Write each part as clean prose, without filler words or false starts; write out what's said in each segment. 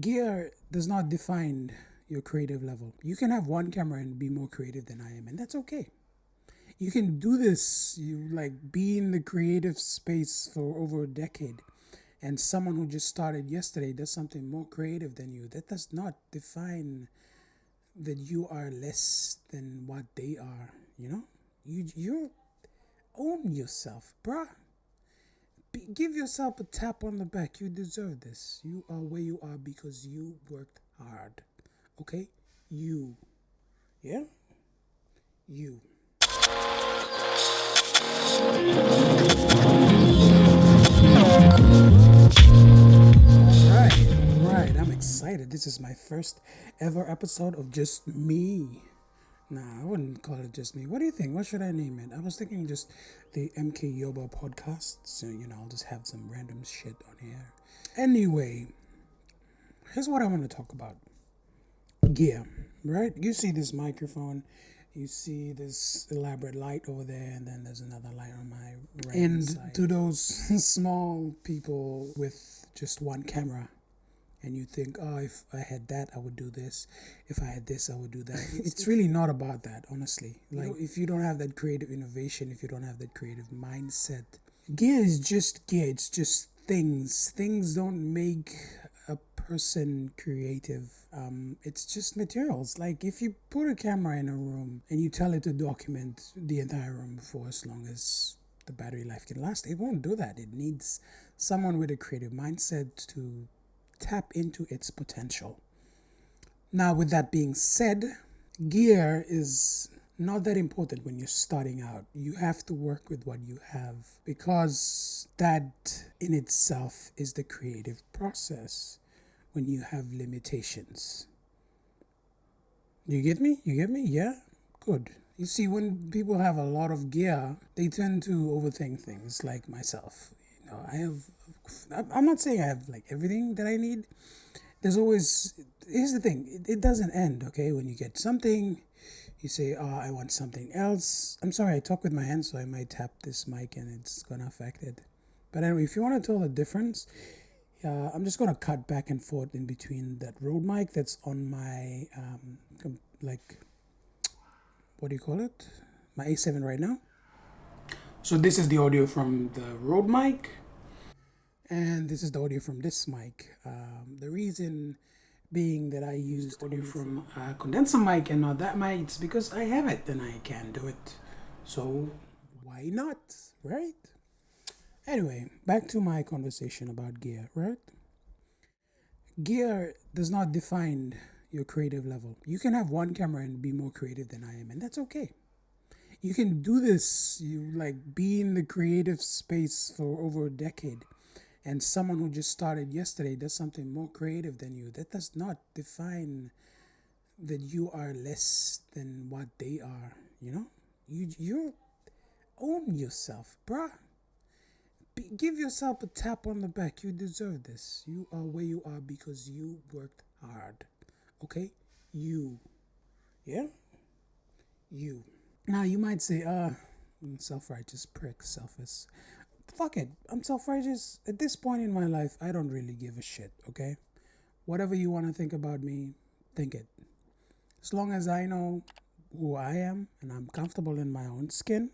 Gear does not define your creative level. You can have one camera and be more creative than I am, and that's okay. You can do this, you like be in the creative space for over a decade, and someone who just started yesterday does something more creative than you. That does not define that you are less than what they are, you know? You own yourself, bruh. Give yourself a tap on the back. You deserve this. You are where you are because you worked hard. Okay? You. Yeah? You. Alright. I'm excited. This is my first ever episode of Just Me. Nah, I wouldn't call it Just Me. What do you think? What should I name it? I was thinking just the MK Yoba podcast. So, I'll just have some random shit on here. Anyway, here's what I want to talk about. Gear, right? You see this microphone, you see this elaborate light over there, and then there's another light on my right and side. To those small people with just one camera, and you think, oh, if I had that, I would do this. If I had this, I would do that. It's really not about that, honestly. Like, if you don't have that creative innovation, if you don't have that creative mindset, gear is just gear. It's just things. Things don't make a person creative. It's just materials. Like if you put a camera in a room and you tell it to document the entire room for as long as the battery life can last, it won't do that. It needs someone with a creative mindset to tap into its potential. Now, with that being said, gear is not that important when you're starting out. You have to work with what you have because that in itself is the creative process when you have limitations. You get me? You get me? Yeah? Good. You see, when people have a lot of gear, they tend to overthink things like myself. I'm not saying I have like everything that I need. Here's the thing, it doesn't end, okay? When you get something, you say, oh, I want something else. I'm sorry, I talk with my hands, so I might tap this mic and it's gonna affect it. But anyway, if you want to tell the difference, I'm just gonna cut back and forth in between that Rode mic that's on my, what do you call it? My A7 right now. So this is the audio from the Rode mic. And this is the audio from this mic. The reason being that I used audio from a condenser mic and not that mic, it's because I have it and I can do it. So why not, right? Anyway, back to my conversation about gear, right? Gear does not define your creative level. You can have one camera and be more creative than I am, and that's okay. You can do this, you like be in the creative space for over a decade, and someone who just started yesterday does something more creative than you. That does not define that you are less than what they are, you know? You own yourself, bruh. Give yourself a tap on the back. You deserve this. You are where you are because you worked hard. Okay? You. Yeah? You. Now you might say, self-righteous prick, selfish. Fuck it. I'm self-righteous. At this point in my life, I don't really give a shit, okay? Whatever you want to think about me, think it. As long as I know who I am and I'm comfortable in my own skin,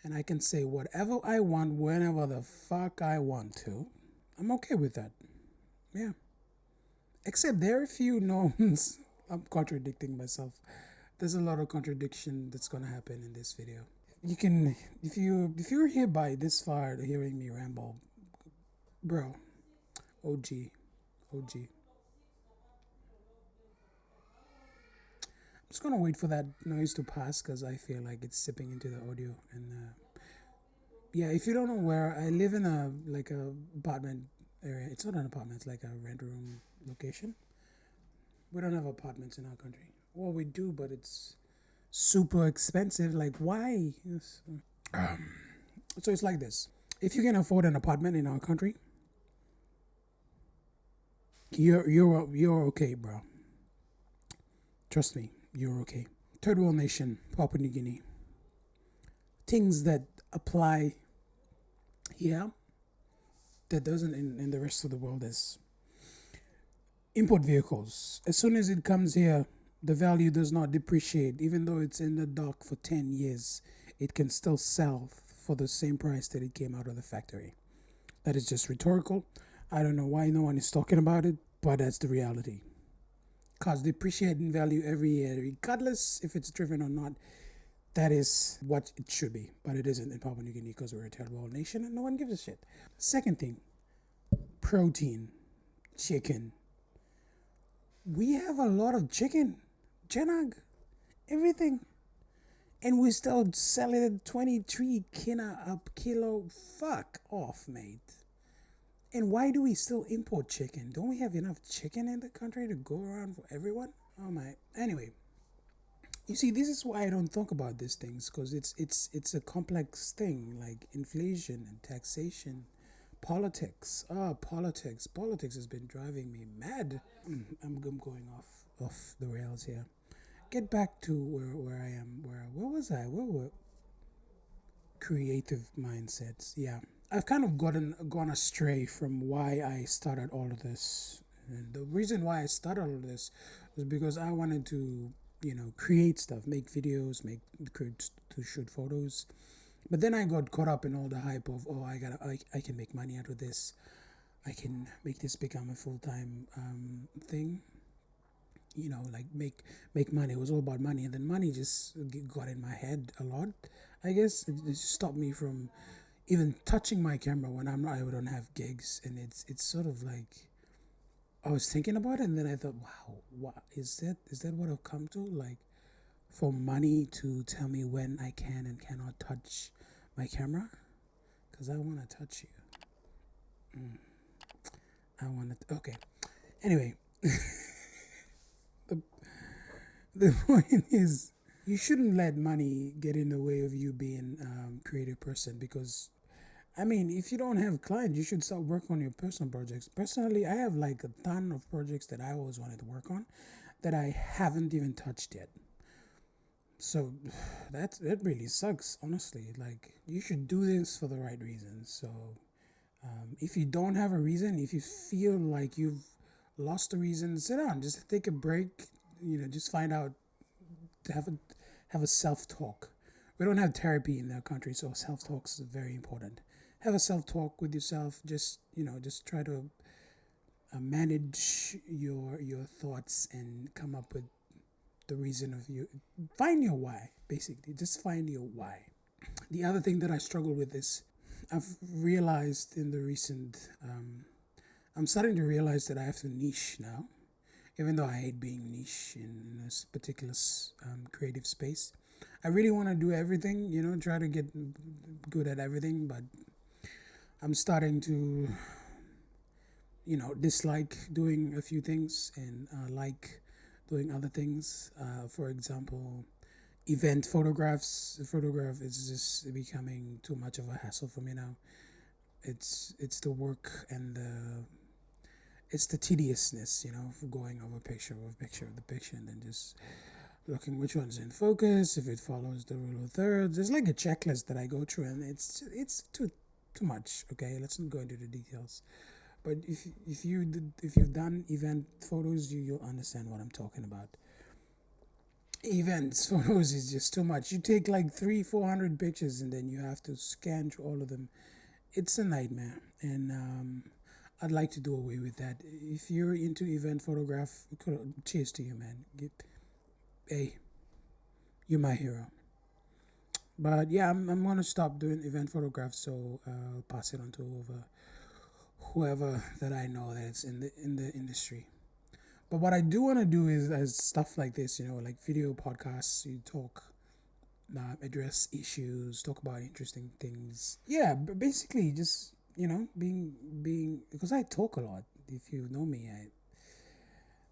and I can say whatever I want whenever the fuck I want to, I'm okay with that. Yeah. Except there are a few knowns. I'm contradicting myself. There's a lot of contradiction that's gonna happen in this video. You can, if you're here by this far hearing me ramble, bro, OG, OG. I'm just gonna wait for that noise to pass because I feel like it's sipping into the audio. And yeah, if you don't know where I live, in a apartment area. It's not an apartment. It's like a rent room location. We don't have apartments in our country. Well, we do, but it's super expensive. Like, why? Yes. So it's like this. If you can afford an apartment in our country, you're okay, bro. Trust me, you're okay. Third world nation, Papua New Guinea. Things that apply here that doesn't in the rest of the world is Import vehicles. As soon as it comes here, the value does not depreciate. Even though it's in the dock for 10 years, it can still sell for the same price that it came out of the factory. That is just rhetorical. I don't know why no one is talking about it, but that's the reality. Cars depreciate in value every year, regardless if it's driven or not. That is what it should be, but it isn't in Papua New Guinea because we're a third world nation and no one gives a shit. Second thing, protein, chicken. We have a lot of chicken, janag, everything, and we still sell it at 23 kina a kilo. Fuck off, mate. And why do we still import chicken? Don't we have enough chicken in the country to go around for everyone? Oh my. Anyway, you see, this is why I don't talk about these things because it's a complex thing like inflation and taxation, politics. Politics has been driving me mad. I'm going off the rails here. Get back to where I am. Where was I? Where were creative mindsets? Yeah, I've kind of gone astray from why I started all of this. And the reason why I started all of this was because I wanted to, create stuff, make videos, to shoot photos. But then I got caught up in all the hype of, oh, I can make money out of this. I can make this become a full time thing. Like make money. It was all about money, and then money just got in my head a lot. I guess it stopped me from even touching my camera when I don't have gigs, and it's sort of like I was thinking about it, and then I thought, wow, what is that what I've come to? Like for money to tell me when I can and cannot touch my camera, because I want to touch you. I want to. Okay. Anyway, the the point is, you shouldn't let money get in the way of you being a creative person because I mean, if you don't have clients, you should start working on your personal projects. Personally, I have like a ton of projects that I always wanted to work on that I haven't even touched yet. So that really sucks, honestly. Like you should do this for the right reasons. So if you don't have a reason, if you feel like you've lost a reason, sit down, just take a break. Just find out to have a self talk. We don't have therapy in our country, so self talk is very important. Have a self talk with yourself. Just try to manage your thoughts and come up with the reason of you. Find your why, basically. Just find your why. The other thing that I struggle with is I've realized in the recent. I'm starting to realize that I have to niche now, even though I hate being niche in this particular creative space. I really want to do everything, try to get good at everything, but I'm starting to, dislike doing a few things and like doing other things. For example, event photographs. The photograph is just becoming too much of a hassle for me now. It's the work and it's the tediousness, of going over picture of picture of the picture and then just looking which one's in focus, if it follows the rule of thirds. There's like a checklist that I go through, and it's too much. Okay, let's not go into the details. But if you've done event photos, you'll understand what I'm talking about. Events photos is just too much. You take like 300-400 pictures, and then you have to scan through all of them. It's a nightmare, and I'd like to do away with that. If you're into event photograph, cheers to you, man. Hey, you're my hero. But yeah, I'm gonna stop doing event photographs, so I'll pass it on to whoever that I know that's in the industry. But what I do want to do is as stuff like this, like video podcasts. You talk, address issues, talk about interesting things. Yeah, but basically just being because I talk a lot. If you know me,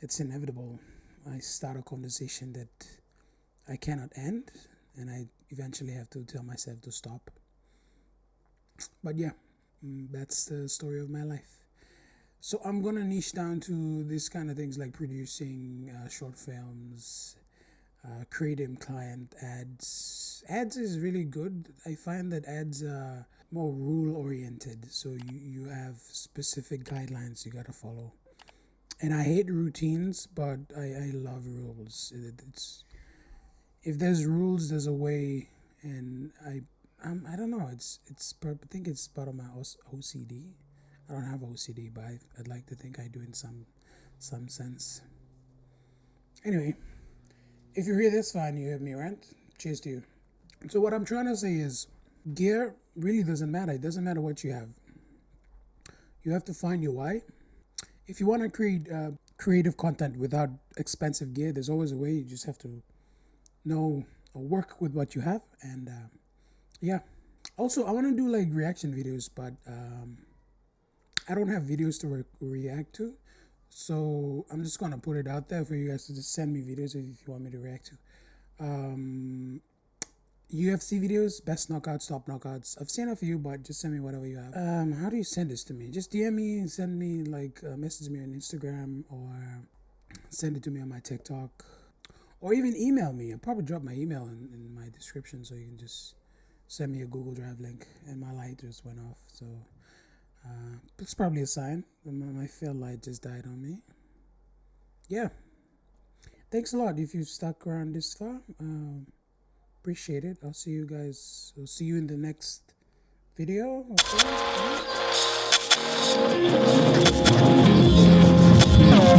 it's inevitable. I start a conversation that I cannot end, and I eventually have to tell myself to stop. But yeah, that's the story of my life. So I'm gonna niche down to these kind of things like producing short films, creating client ads. Ads is really good. I find that ads are more rule oriented, so you have specific guidelines you gotta follow. And I hate routines, but I love rules. It's if there's rules, there's a way, and I don't know. I think it's part of my OCD. I don't have OCD, but I'd like to think I do in some sense. Anyway, if you hear this, fine. You hear me rant. Cheers to you. So what I'm trying to say is, gear really doesn't matter. It doesn't matter what you have. You have to find your why. If you want to create creative content without expensive gear, there's always a way. You just have to know or work with what you have, and yeah. Also, I want to do like reaction videos, but I don't have videos to react to, so I'm just gonna put it out there for you guys to just send me videos if you want me to react to. UFC videos, best knockouts, top knockouts. I've seen a few, but just send me whatever you have. How do you send this to me? Just DM me, send me like message me on Instagram, or send it to me on my TikTok, or even email me. I'll probably drop my email in my description, so you can just send me a Google Drive link. And my light just went off, so it's probably a sign. My field light just died on me. Yeah. Thanks a lot if you stuck around this far. Appreciate it. I'll see you guys. I'll see you in the next video. Okay.